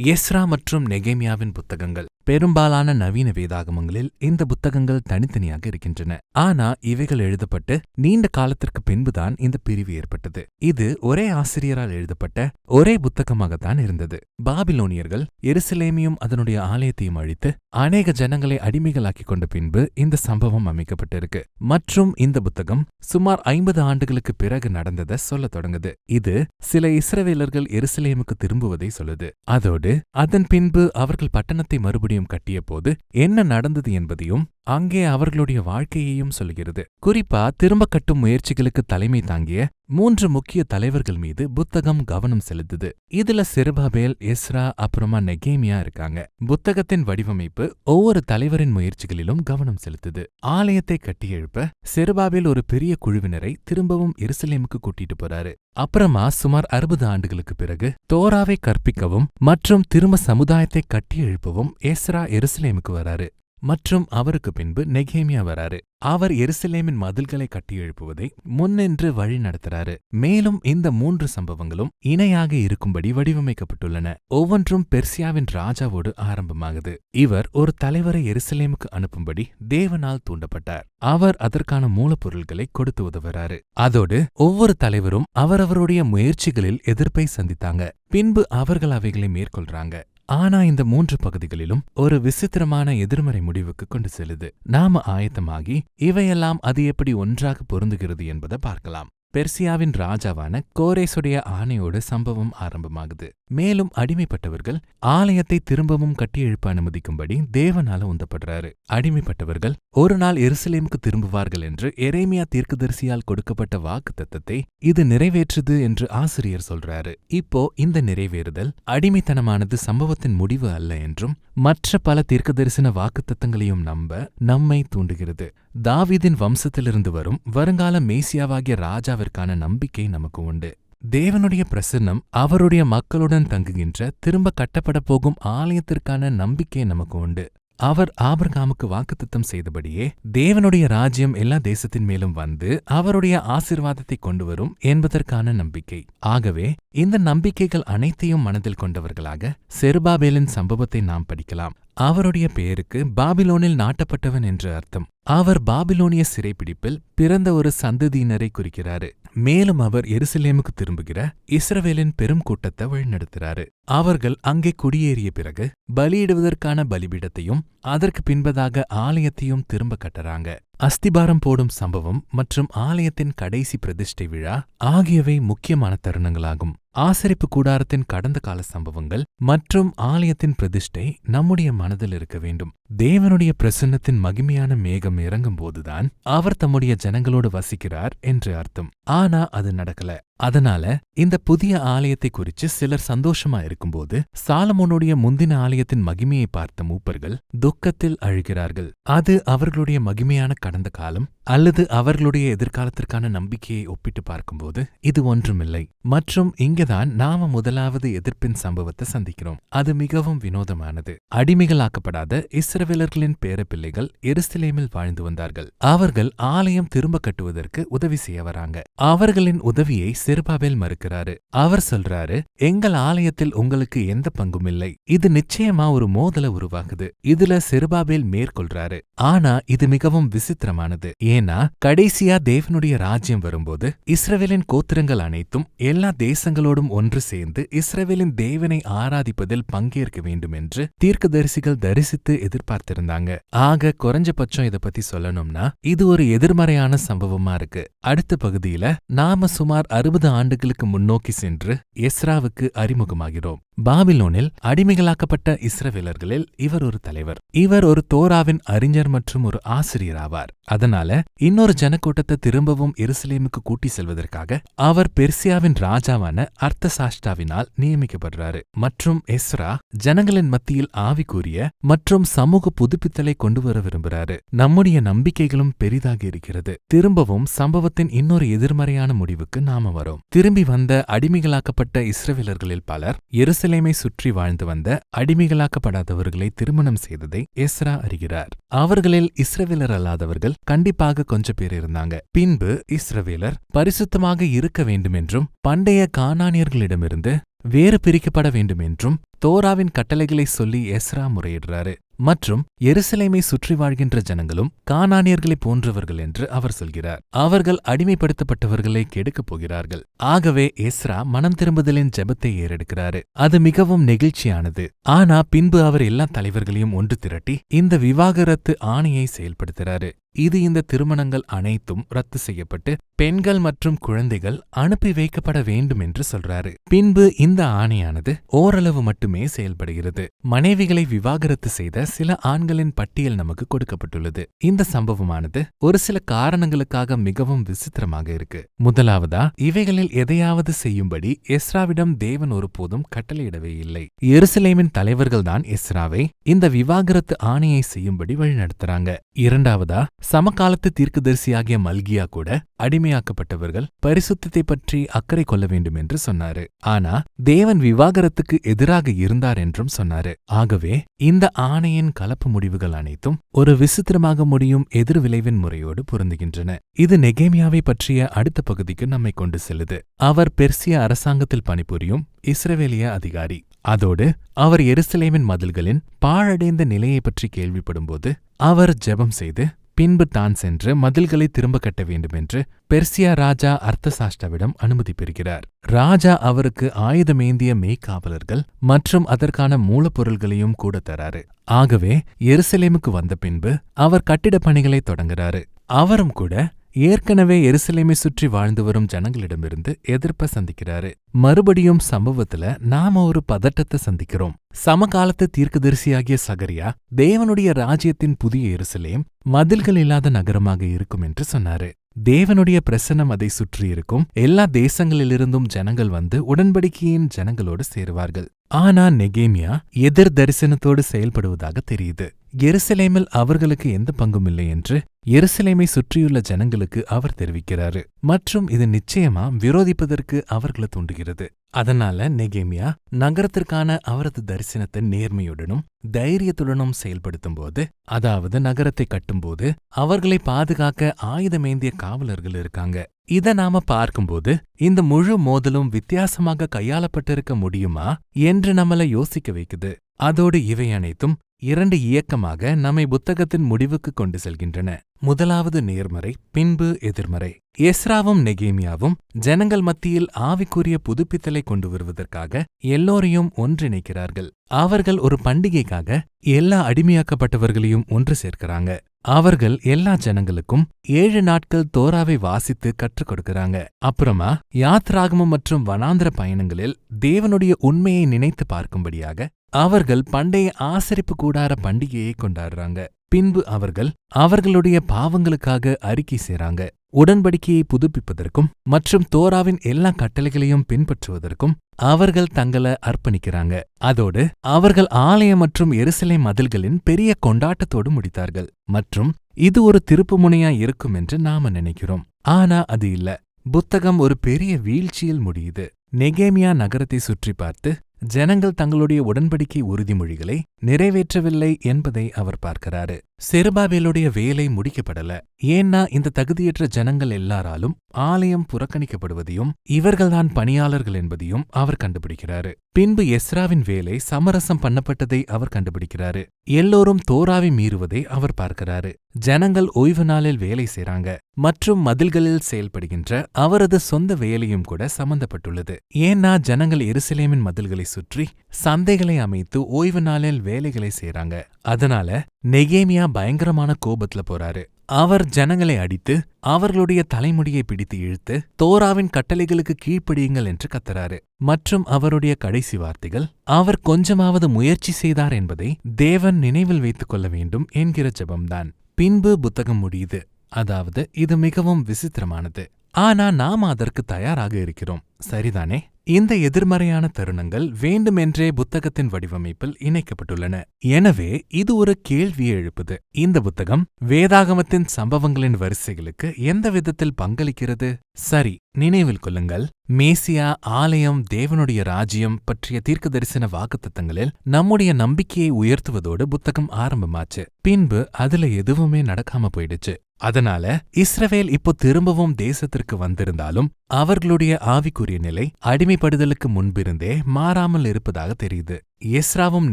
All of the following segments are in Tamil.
எஸ்ரா மற்றும் நெகேமியாவின் புத்தகங்கள். பெரும்பாலான நவீன வேதாகமங்களில் இந்த புத்தகங்கள் தனித்தனியாக இருக்கின்றன. ஆனா இவைகள் எழுதப்பட்டு நீண்ட காலத்திற்கு பின்புதான் இந்த பிரிவு ஏற்பட்டது. இது ஒரே ஆசிரியரால் எழுதப்பட்ட ஒரே புத்தகமாகத்தான் இருந்தது. பாபிலோனியர்கள் எருசலேமையும் அதனுடைய ஆலயத்தையும் அழித்து அநேக ஜனங்களை அடிமைகளாக்கி கொண்ட பின்பு இந்த சம்பவம் அமைக்கப்பட்டிருக்கு. மற்றும் இந்த புத்தகம் சுமார் 50 ஆண்டுகளுக்கு பிறகு நடந்ததை சொல்ல தொடங்குது. இது சில இஸ்ரவேலர்கள் எருசலேமுக்கு திரும்புவதை சொல்லுது. அதோடு அதன் பின்பு அவர்கள் பட்டணத்தை மறுபடியும் கட்டிய போது என்ன நடந்தது என்பதையும் அங்கே அவர்களுடைய வாழ்க்கையையும் சொல்கிறது. குறிப்பா திரும்ப கட்டும் முயற்சிகளுக்கு தலைமை தாங்கிய 3 முக்கிய தலைவர்கள் மீது புத்தகம் கவனம் செலுத்துது. இதுல செருபாபேல், எஸ்ரா, அப்புறமா நெகேமியா இருக்காங்க. புத்தகத்தின் வடிவமைப்பு ஒவ்வொரு தலைவரின் முயற்சிகளிலும் கவனம் செலுத்துது. ஆலயத்தை கட்டி எழுப்ப செருபாபேல் ஒரு பெரிய குழுவினரை திரும்பவும் எருசலேமுக்கு கூட்டிட்டு போறாரு. அப்புறமா சுமார் 60 ஆண்டுகளுக்கு பிறகு தோராவை கற்பிக்கவும் மற்றும் திரும்ப சமுதாயத்தை கட்டி எழுப்பவும் எஸ்ரா எருசலேமுக்கு வராரு. மற்றும் அவருக்கு பின்பு நெகேமியா வராரு. அவர் எருசலேமின் மதில்களை கட்டி எழுப்புவதை முன்னின்று வழி நடத்துறாரு. மேலும் இந்த 3 சம்பவங்களும் இணையாக இருக்கும்படி வடிவமைக்கப்பட்டுள்ளன. ஒவ்வொன்றும் பெர்சியாவின் ராஜாவோடு ஆரம்பமாகுது. இவர் ஒரு தலைவரை எருசலேமுக்கு அனுப்பும்படி தேவனால் தூண்டப்பட்டார். அவர் அதற்கான மூலப்பொருள்களை கொடுத்து உதவுறாரு. அதோடு ஒவ்வொரு தலைவரும் அவரவருடைய முயற்சிகளில் எதிர்ப்பை சந்தித்தாங்க. பின்பு அவர்கள் அவைகளை மேற்கொள்றாங்க. ஆனா இந்த 3 பகுதிகளிலும் ஒரு விசித்திரமான எதிர்மறை முடிவுக்கு கொண்டு செல்லுது. நாம ஆயத்தமாகி இவையெல்லாம் அது எப்படி ஒன்றாக பொருந்துகிறது என்பதை பார்க்கலாம். பெர்சியாவின் ராஜாவான கோரேசுடைய ஆணையோடு சம்பவம் ஆரம்பமாகுது. மேலும் அடிமைப்பட்டவர்கள் ஆலயத்தை திரும்பவும் கட்டியெழுப்ப அனுமதிக்கும்படி தேவனால உந்தப்படுறாரு. அடிமைப்பட்டவர்கள் ஒரு நாள் எருசலேமுக்கு திரும்புவார்கள் என்று எரேமியா தீர்க்கதரிசியால் கொடுக்கப்பட்ட வாக்கு தத்தத்தை இது நிறைவேற்றுது என்று ஆசிரியர் சொல்றாரு. இப்போ இந்த நிறைவேறுதல் அடிமைத்தனமானது சம்பவத்தின் முடிவு அல்ல என்றும் மற்ற பல தீர்க்கதரிசன வாக்குத்தத்தங்களையும் நம்ப நம்மை தூண்டுகிறது. தாவீதின் வம்சத்திலிருந்து வரும் வருங்கால மேசியாவாகிய ராஜாவிற்கான நம்பிக்கை நமக்கு உண்டு. தேவனுடைய பிரசன்னம் அவருடைய மக்களுடன் தங்குகின்ற திரும்ப கட்டப்பட போகும் ஆலயத்திற்கான நம்பிக்கை நமக்கு உண்டு. அவர் ஆபிரகாமுக்கு வாக்குத்தத்தம் செய்தபடியே தேவனுடைய ராஜ்யம் எல்லா தேசத்தின் மேலும் வந்து அவருடைய ஆசீர்வாதத்தை கொண்டு வரும் என்பதற்கான நம்பிக்கை. ஆகவே இந்த நம்பிக்கைகள் அனைத்தையும் மனதில் கொண்டவர்களாக செருபாபேலின் சம்பவத்தை நாம் படிக்கலாம். அவருடைய பெயருக்கு பாபிலோனில் நாட்டப்பட்டவன் என்று அர்த்தம். அவர் பாபிலோனிய சிறைப்பிடிப்பில் பிறந்த ஒரு சந்ததியினரை குறிக்கிறாரு. மேலும் அவர் எருசலேமுக்கு திரும்புகிற இஸ்ரவேலின் பெரும் கூட்டத்தை வழிநடத்துறாரு. அவர்கள் அங்கே குடியேறிய பிறகு பலியிடுவதற்கான பலிபீடத்தையும் அதற்கு பின்பதாக ஆலயத்தையும் திரும்ப கட்டுறாங்க. அஸ்திபாரம் போடும் சம்பவம் மற்றும் ஆலயத்தின் கடைசி பிரதிஷ்டை விழா ஆகியவை முக்கியமான தருணங்களாகும். ஆசரிப்பு கூடாரத்தின் கடந்த கால சம்பவங்கள் மற்றும் ஆலயத்தின் பிரதிஷ்டை நம்முடைய மனதில் இருக்க வேண்டும். தேவனுடைய பிரசன்னத்தின் மகிமையான மேகம் இறங்கும்போதுதான் அவர் தம்முடைய ஜனங்களோடு வசிக்கிறார் என்று அர்த்தம். ஆனா அது நடக்கல. அதனால இந்த புதிய ஆலயத்தை குறிச்சு சிலர் சந்தோஷமா இருக்கும்போது சாலமோனுடைய முந்தின ஆலயத்தின் மகிமையை பார்த்த மூப்பர்கள் துக்கத்தில் அழுகிறார்கள். அது அவர்களுடைய மகிமையான கடந்த காலம் அல்லது அவர்களுடைய எதிர்காலத்திற்கான நம்பிக்கையை ஒப்பிட்டு பார்க்கும்போது இது ஒன்றுமில்லை. மற்றும் இங்கதான் நாம முதலாவது எதிர்ப்பின் சம்பவத்தை சந்திக்கிறோம். அது மிகவும் வினோதமானது. அடிமைகளாக்கப்படாத இஸ்ரவேலர்களின் பேரப்பிள்ளைகள் எருசலேமில் வாழ்ந்து வந்தார்கள். அவர்கள் ஆலயம் திரும்ப கட்டுவதற்கு உதவி செய்ய வராங்க. அவர்களின் உதவியை செருபாபேல் மறுக்கிறாரு. அவர் சொல்றாரு, எங்கள் ஆலயத்தில் உங்களுக்கு எந்த பங்கும் இல்லை. இது நிச்சயமா ஒரு மோதலை உருவாக்குது. இதுல செருபாபேல் மேற்கொள்றாரு. ஆனா இது மிகவும் விசித்திரமானது. ஏன்னா கடைசியா தேவனுடைய ராஜ்யம் வரும்போது இஸ்ரவேலின் கோத்திரங்கள் அனைத்தும் எல்லா தேசங்களோடும் ஒன்று சேர்ந்து இஸ்ரவேலின் தேவனை ஆராதிப்பதில் பங்கேற்க வேண்டும் என்று தீர்க்கதரிசிகள் தரிசித்து எதிர்பார்த்திருந்தாங்க. ஆக குறைஞ்சபட்சம் இதை பத்தி சொல்லணும்னா இது ஒரு எதிர்மறையான சம்பவமா இருக்கு. அடுத்த பகுதியில நாம சுமார் 60 ஆண்டுகளுக்கு முன்னோக்கி சென்று எஸ்ராவுக்கு அறிமுகமாகிறோம். பாபிலோனில் அடிமைகளாக்கப்பட்ட இஸ்ரவேலர்களில் இவர் ஒரு தலைவர். இவர் ஒரு தோராவின் அறிஞர் மற்றும் ஒரு ஆசிரியர் ஆவார். அதனால இன்னொரு ஜனக்கூட்டத்தை திரும்பவும் எருசலேமுக்கு கூட்டி செல்வதற்காக அவர் பெர்சியாவின் ராஜாவான அர்த்தசாஷ்டாவினால் நியமிக்கப்படுறாரு. மற்றும் எஸ்ரா ஜனங்களின் மத்தியில் ஆவிக்குரிய மற்றும் சமூக புதுப்பித்தலை கொண்டு வர விரும்புறாரு. நம்முடைய நம்பிக்கைகளும் பெரிதாக இருக்கிறது. திரும்பவும் சம்பவத்தின் இன்னொரு எதிர்மறையான முடிவுக்கு நாம வரோம். திரும்பி வந்த அடிமைகளாக்கப்பட்ட இஸ்ரவேலர்களில் பலர் எருசலேமை சுற்றி வாழ்ந்து வந்த அடிமைகளாக்கப்படாதவர்களை திருமணம் செய்ததை எஸ்ரா அறிகிறார். அவர்களில் இஸ்ரவேலர் அல்லாதவர்கள் கண்டிப்பாக கொஞ்சம் பேர் இருந்தாங்க. பின்பு இஸ்ரவேலர் பரிசுத்தமாக இருக்க வேண்டுமென்றும் பண்டைய கானானியர்களிடமிருந்து வேறு பிரிக்கப்பட வேண்டும் என்றும் தோராவின் கட்டளைகளை சொல்லி எஸ்ரா முறையிடுறாரு. மற்றும் எருசலேமை சுற்றி வாழ்கின்ற ஜனங்களும் கானானியர்களைப் போன்றவர்கள் என்று அவர் சொல்கிறார். அவர்கள் அடிமைப்படுத்தப்பட்டவர்களை கெடுக்கப் போகிறார்கள். ஆகவே எஸ்ரா மனம் திரும்புதலின் ஜெபத்தை ஏறெடுக்கிறாரு. அது மிகவும் நெகிழ்ச்சியானது. ஆனா பின்பு அவர் எல்லா தலைவர்களையும் ஒன்று திரட்டி இந்த விவாகரத்து ஆணையை செயல்படுத்துறாரு. இது இந்த திருமணங்கள் அனைத்தும் ரத்து செய்யப்பட்டு பெண்கள் மற்றும் குழந்தைகள் அனுப்பி வைக்கப்பட வேண்டும் என்று சொல்றாரு. பின்பு இந்த ஆணையானது ஓரளவு மட்டுமே செயல்படுகிறது. மனைவிகளை விவாகரத்து செய்த சில ஆண்களின் பட்டியல் நமக்கு கொடுக்கப்பட்டுள்ளது. இந்த சம்பவமானது ஒரு சில காரணங்களுக்காக மிகவும் விசித்திரமாக இருக்கு. முதலாவதா, இவைகளில் எதையாவது செய்யும்படி எஸ்ராவிடம் தேவன் ஒருபோதும் கட்டளையிடவே இல்லை. எருசலேமின் தலைவர்கள்தான் எஸ்ராவை இந்த விவாகரத்து ஆணையை செய்யும்படி வழிநடத்துறாங்க. இரண்டாவதா, சமகாலத்து தீர்க்கதரிசியாகிய மல்கியா கூட அடிமையாக்கப்பட்டவர்கள் பரிசுத்தத்தை பற்றி அக்கறை கொள்ள வேண்டும் என்று சொன்னாரு. ஆனா தேவன் விவாகரத்துக்கு எதிராக இருந்தார் என்றும் சொன்னாரு. ஆகவே இந்த ஆணையின் கலப்பு முடிவுகள் அனைத்தும் ஒரு விசித்திரமாக முடியும் எதிர்விளைவின் முறையோடு பொருந்துகின்றன. இது நெகேமியாவை பற்றிய அடுத்த பகுதிக்கு நம்மை கொண்டு செல்லுது. அவர் பெர்சிய அரசாங்கத்தில் பணிபுரியும் இஸ்ரவேலிய அதிகாரி. அதோடு அவர் எருசலேமின் மதில்களின் பாழடைந்த நிலையை பற்றி கேள்விப்படும்போது அவர் ஜெபம் செய்து பின்பு தான் சென்று மதில்களை திரும்ப கட்ட வேண்டுமென்று பெர்சியா ராஜா அர்த்தசாஷ்டாவிடம் அனுமதி பெறுகிறார். ராஜா அவருக்கு ஆயுதமேந்திய மெய்க்காவலர்கள் மற்றும் அதற்கான மூலப்பொருள்களையும் கூட தராரு. ஆகவே எருசலேமுக்கு வந்த பின்பு அவர் கட்டிடப் பணிகளை தொடங்குறாரு. அவரும் கூட ஏற்கனவே எருசலேமை சுற்றி வாழ்ந்து வரும் ஜனங்களிடமிருந்து எதிர்ப்ப சந்திக்கிறாரு. மறுபடியும் சம்பவத்துல நாம ஒரு பதட்டத்தை சந்திக்கிறோம். சமகாலத்து தீர்க்கதரிசியாகிய சகரியா தேவனுடைய ராஜ்யத்தின் புதிய எருசலேம் மதில்கள் இல்லாத நகரமாக இருக்கும் என்று சொன்னாரு. தேவனுடைய பிரசன்னம் அதை சுற்றியிருக்கும். எல்லா தேசங்களிலிருந்தும் ஜனங்கள் வந்து உடன்படிக்கையின் ஜனங்களோடு சேருவார்கள். ஆனா நெகேமியா எதிர் தரிசனத்தோடு செயல்படுவதாக தெரியுது. எருசலேமில் அவர்களுக்கு எந்த பங்கும் இல்லை என்று எருசலேமை சுற்றியுள்ள ஜனங்களுக்கு அவர் தெரிவிக்கிறாரு. மற்றும் இது நிச்சயமா விரோதிப்பதற்கு அவர்களை தூண்டுகிறது. அதனால நெகேமியா நகரத்திற்கான அவரது தரிசனத்தை நேர்மையுடனும் தைரியத்துடனும் செயல்படுத்தும்போது, அதாவது நகரத்தை கட்டும்போது அவர்களை பாதுகாக்க ஆயுதமேந்திய காவலர்கள் இருக்காங்க. இத நாம பார்க்கும்போது இந்த முழு மோதலும் வித்தியாசமாக கையாளப்பட்டிருக்க முடியுமா என்று நம்மள யோசிக்க வைக்குது. அதோடு இவை அனைத்தும் இரண்டு இயக்கமாக நம்மை புத்தகத்தின் முடிவுக்கு கொண்டு செல்கின்றன. முதலாவது நேர்மறை, பின்பு எதிர்மறை. எஸ்ராவும் நெகேமியாவும் ஜனங்கள் மத்தியில் ஆவிக்குரிய புதுப்பித்தலை கொண்டு வருவதற்காக எல்லோரையும் ஒன்றிணைக்கிறார்கள். அவர்கள் ஒரு பண்டிகைக்காக எல்லா அடிமையாக்கப்பட்டவர்களையும் ஒன்று சேர்க்கிறாங்க. அவர்கள் எல்லா ஜனங்களுக்கும் 7 நாட்கள் தோராவை வாசித்து கற்றுக் கொடுக்கறாங்க. அப்புறமா யாத்ராகமம் மற்றும் வனாந்திர பயணங்களில் தேவனுடைய உண்மையை நினைத்து பார்க்கும்படியாக அவர்கள் பண்டைய ஆசரிப்பு கூடார பண்டிகையை கொண்டாடுறாங்க. பின்பு அவர்கள் அவர்களுடைய பாவங்களுக்காக அறிக்கை செய்றாங்க. உடன்படிக்கையை புதுப்பிப்பதற்கும் மற்றும் தோராவின் எல்லா கட்டளைகளையும் பின்பற்றுவதற்கும் அவர்கள் தங்களை அர்ப்பணிக்கிறாங்க. அதோடு அவர்கள் ஆலயம் மற்றும் எருசலேம் மதில்களின் பெரிய கொண்டாட்டத்தோடு முடித்தார்கள். மற்றும் இது ஒரு திருப்புமுனையா இருக்கும் என்று நாம நினைக்கிறோம். ஆனா அது இல்ல. புத்தகம் ஒரு பெரிய வீழ்ச்சியில் முடியுது. நெகேமியா நகரத்தை சுற்றி பார்த்து ஜனங்கள் தங்களுடைய உடன்படிக்கை உறுதிமொழிகளை நிறைவேற்றவில்லை என்பதை அவர் பார்க்கிறாரு. செருபாபேலுடைய வேலை முடிக்கப்படல. ஏன்னா இந்த தகுதியற்ற ஜனங்கள் எல்லாராலும் ஆலயம் புறக்கணிக்கப்படுவதையும் இவர்கள்தான் பணியாளர்கள் என்பதையும் அவர் கண்டுபிடிக்கிறாரு. பின்பு எஸ்ராவின் வேலை சமரசம் பண்ணப்பட்டதை அவர் கண்டுபிடிக்கிறாரு. எல்லோரும் தோராவை மீறுவதை அவர் பார்க்கிறாரு. ஜனங்கள் ஓய்வு நாளில் வேலை செய்றாங்க மற்றும் மதில்களில் செயல்படுகின்ற அவரது சொந்த வேலையும் கூட சம்பந்தப்பட்டுள்ளது. ஏன்னா ஜனங்கள் எருசலேமின் மதில்களை சுற்றி சந்தைகளை அமைத்து ஓய்வு நாளில் வேலைகளை செய்றாங்க. அதனால நெகேமியா பயங்கரமான கோபத்துல போறாரு. அவர் ஜனங்களை அடித்து அவர்களுடைய தலைமுடியை பிடித்து இழுத்து தோராவின் கட்டளைகளுக்கு கீழ்ப்படியுங்கள் என்று கத்துறாரு. மற்றும் அவருடைய கடைசி வார்த்தைகள் அவர் கொஞ்சமாவது முயற்சி செய்தார் என்பதை தேவன் நினைவில் வைத்துக் கொள்ள வேண்டும் என்கிற ஜெபம்தான். பின்பு புத்தகம் முடியுது. அதாவது இது மிகவும் விசித்திரமானது. ஆனா நாம அதற்கு தயாராக இருக்கிறோம், சரிதானே? இந்த எதிர்மறையான தருணங்கள் வேண்டுமென்றே புத்தகத்தின் வடிவமைப்பில் இணைக்கப்பட்டுள்ளன. எனவே இது ஒரு கேள்வியை எழுப்புது. இந்த புத்தகம் வேதாகமத்தின் சம்பவங்களின் வரிசைகளுக்கு எந்த விதத்தில் பங்களிக்கிறது? சரி, நினைவில் கொள்ளுங்கள், மேசியா, ஆலயம், தேவனுடைய ராஜ்யம் பற்றிய தீர்க்கதரிசன வாக்குத்தத்தங்களில் நம்முடைய நம்பிக்கையை உயர்த்துவதோடு புத்தகம் ஆரம்பமாச்சு. பின்பு அதுல எதுவுமே நடக்காம போயிடுச்சு. அதனால இஸ்ரவேல் இப்போ திரும்பவும் தேசத்திற்கு வந்திருந்தாலும் அவர்களுடைய ஆவிக்குரிய நிலை அடிமைப்படுதலுக்கு முன்பிருந்தே மாறாமல் இருப்பதாக தெரியுது. எஸ்ராவும்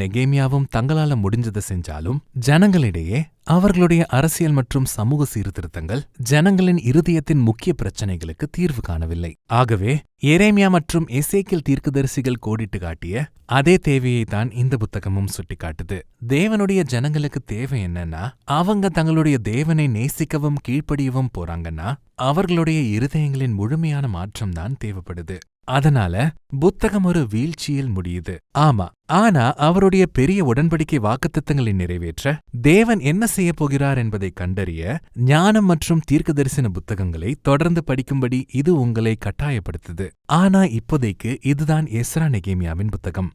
நெகேமியாவும் தங்களால முடிஞ்சதை செஞ்சாலும் ஜனங்களிடையே அவர்களுடைய அரசியல் மற்றும் சமூக சீர்திருத்தங்கள் ஜனங்களின் இருதயத்தின் முக்கிய பிரச்சனைகளுக்கு தீர்வு காணவில்லை. ஆகவே எரேமியா மற்றும் எசேக்கியேல் தீர்க்கதரிசிகள் கோடிட்டு காட்டிய அதே தேவையைத்தான் இந்த புத்தகமும் சுட்டிக்காட்டுது. தேவனுடைய ஜனங்களுக்கு தேவை என்னன்னா, அவங்க தங்களுடைய தேவனை நேசிக்கவும் கீழ்ப்படியவும் போறாங்கன்னா அவர்களுடைய இருதயங்களின் முழுமையான மாற்றம்தான் தேவைப்படுது. அதனால புத்தகம் ஒரு வீழ்ச்சியில் முடியுது. ஆமா, ஆனா அவருடைய பெரிய உடன்படிக்கை வாக்குத்தத்தங்களை நிறைவேற்ற தேவன் என்ன செய்ய போகிறார் என்பதை கண்டறிய ஞானம் மற்றும் தீர்க்கதரிசன புத்தகங்களை தொடர்ந்து படிக்கும்படி இது உங்களை கட்டாயப்படுத்துது. ஆனா இப்போதைக்கு இதுதான் எஸ்ரா நெகேமியாவின் புத்தகம்.